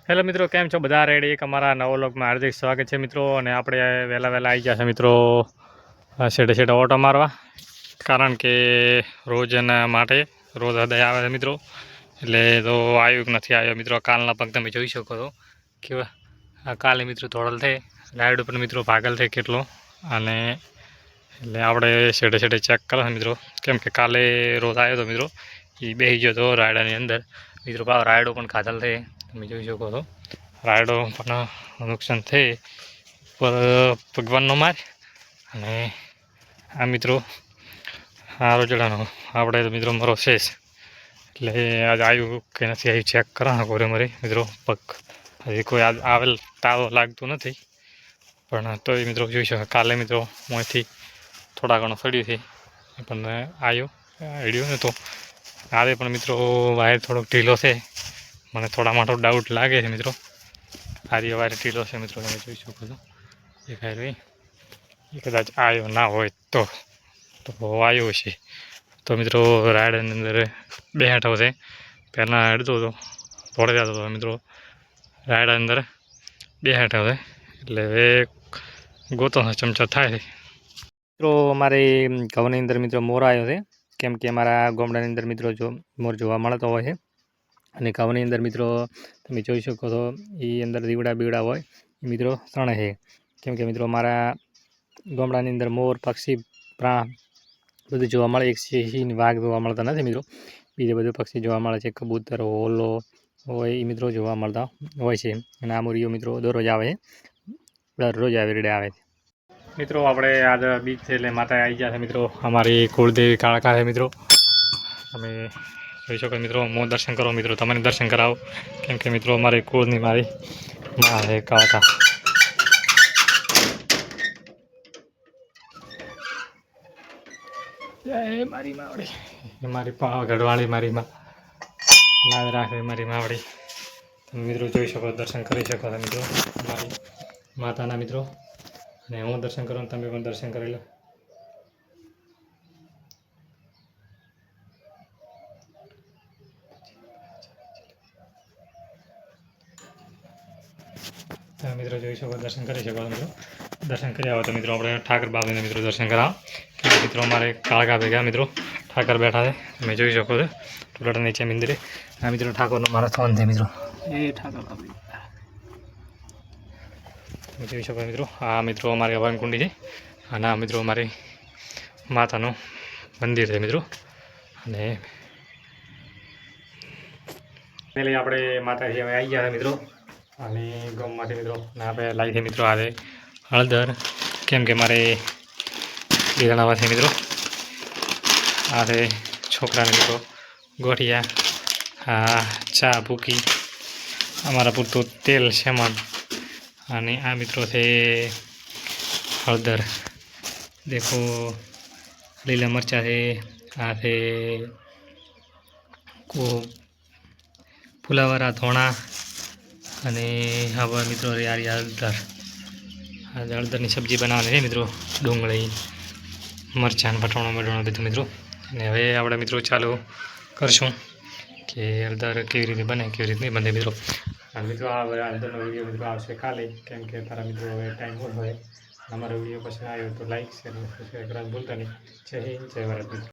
Hello મિત્રો, કેમ છો બધા? રેડી એક અમારા નવો વ્લોગમાં હાર્દિક સ્વાગત છે મિત્રો. અને આપણે વહેલા આવી ગયા છે મિત્રો છેડે ઓટો મારવા, કારણ કે રોજના માટે રોજ હૃદય આવે છે મિત્રો. એટલે તો આવ્યું કે નથી આવ્યો મિત્રો. કાલના પગ તમે જોઈ શકો છો કેવા કાલે મિત્રો થોડલ થઈ રાઈડ ઉપર મિત્રો ભાગલ થઈ કેટલો. અને એટલે આપણે છેડે ચેક કરો મિત્રો, કેમ કે કાલે રોજ આવ્યો હતો મિત્રો, એ બેસી ગયો હતો રાયડાની અંદર મિત્રો. રાયડો પણ ખાધલ થઈ તમે જોઈ શકો છો. રાયડો પણ નુકસાન થઈ પર ભગવાનનો માર. અને આ મિત્રો આ રોજડાનો આપણે તો મિત્રો મારો શેષ, એટલે આજ આવ્યું કે નથી આવ્યું ચેક કરવાના કોરે મરે મિત્રો. પગ હજી કોઈ આવેલ તાવ લાગતું નથી, પણ તોય મિત્રો જોઈ શકો. કાલે મિત્રો મોંથી થોડા ઘણો સડ્યું છે, પણ આવ્યો હેડ્યો નહોતો. આવે પણ મિત્રો વાયર થોડોક ઢીલો છે, મને થોડા માટો ડાઉટ લાગે છે મિત્રો. આરી વાયર ઢીલો છે મિત્રો, તમે જોઈ શકો છો. દેખાય રહી એ કદાચ આવ્યો ના હોય તો આવ્યો છે. તો મિત્રો રાયડાની અંદર બેઠો છે. પહેલાં હેડતો હતો થોડે જતો હતો મિત્રો, રાયડા અંદર બેઠો છે. એટલે હવે ગોતો ચમચા થાય છે મિત્રો. અમારે ઘઉંની અંદર મિત્રો મોર આવ્યો છે, કેમ કે અમારા ગામડાની અંદર મિત્રો મોર જોવા મળતો હોય છે. અને ઘઉંની અંદર મિત્રો તમે જોઈ શકો છો, એ અંદર દીવડા બીવડા હોય એ મિત્રો ત્રણે છે. કેમ કે મિત્રો મારા ગામડાની અંદર મોર, પક્ષી, પ્રાણ બધું જોવા મળે. એક સિંહ વાઘ જોવા મળતા નથી મિત્રો. બીજે બધું પક્ષી જોવા મળે છે. કબૂતર, હોલો હોય એ મિત્રો જોવા મળતા હોય છે. અને આ મુરીઓ મિત્રો દરરોજ આવે છે, દરરોજ એવરીડે આવે છે મિત્રો. આપણે આજ બીજ છે એટલે માતા આવી ગયા છે મિત્રો. અમારી કુળદેવી કાળકા છે મિત્રો. તમે જોઈ શકો મિત્રો. હું દર્શન કરો મિત્રો, તમને દર્શન કરાવો, કેમ કે મિત્રો અમારી કુળની મારી માં છે કાળકા. જય મારી માવડી, મારી પાવાગઢવાળી મારી માં લાજ રાખે મારી માવડી. તમે મિત્રો જોઈ શકો, દર્શન કરી શકો છો મિત્રો મારી માતાના મિત્રો. અને હું દર્શન કરું, તમે પણ દર્શન કરી લો. તમે મિત્રો જોઈ શકો, દર્શન કરી શકો મિત્રો. દર્શન કરી આવો તો મિત્રો આપણે ઠાકર બાબાને મિત્રો દર્શન કરાવો. મિત્રો અમારે કાળકા ભેગા મિત્રો ઠાકર બેઠા છે, તમે જોઈ શકો છો. ટોટલ નીચે મંદિરે આ મિત્રો ઠાકોરનો મારા થોન છે મિત્રો. એ ઠાકર બાબા તમે જોઈ શકો મિત્રો. આ મિત્રો અમારી હવનકુંડી છે, અને આ મિત્રો અમારી માતાનું મંદિર છે મિત્રો. અને પેલી આપણે માતાજી હવે આવી ગયા મિત્રો. અને ગામમાંથી મિત્રો ના આપણે લાવી છે મિત્રો આજે હળદર, કેમ કે મારે બેદણાવા છે મિત્રો. આ છે છોકરાને મિત્રો ગોઠિયા, આ ચા ભૂકી, અમારા પૂરતું તેલ સેમન. અને આ મિત્રો છે હળદર, દેખો લીલા મરચાં છે. આ છે ફુલાવાળા ધોણા. અને હવે મિત્રો યારી હળદર, હળદરની સબ્જી બનાવવાની છે મિત્રો. ડુંગળી, મરચાં, વટાણા બધું મિત્રો. અને હવે આપણે મિત્રો ચાલુ કરશું કે હળદર કેવી રીતે બને, કેવી રીતે નહીં બને મિત્રો. મિત્રો આ હળદરનો વિડીયો મિત્રો આવશે કાલે, કેમ કે તારા મિત્રો હવે ટાઈમ હોય. અમારો વિડીયો પસંદ આવ્યો તો લાઈક, શેર અને સબસ્ક્રાઈબ કરવાનું ભૂલતા નહીં. જય હિન્દ, જય ભારત મિત્રો.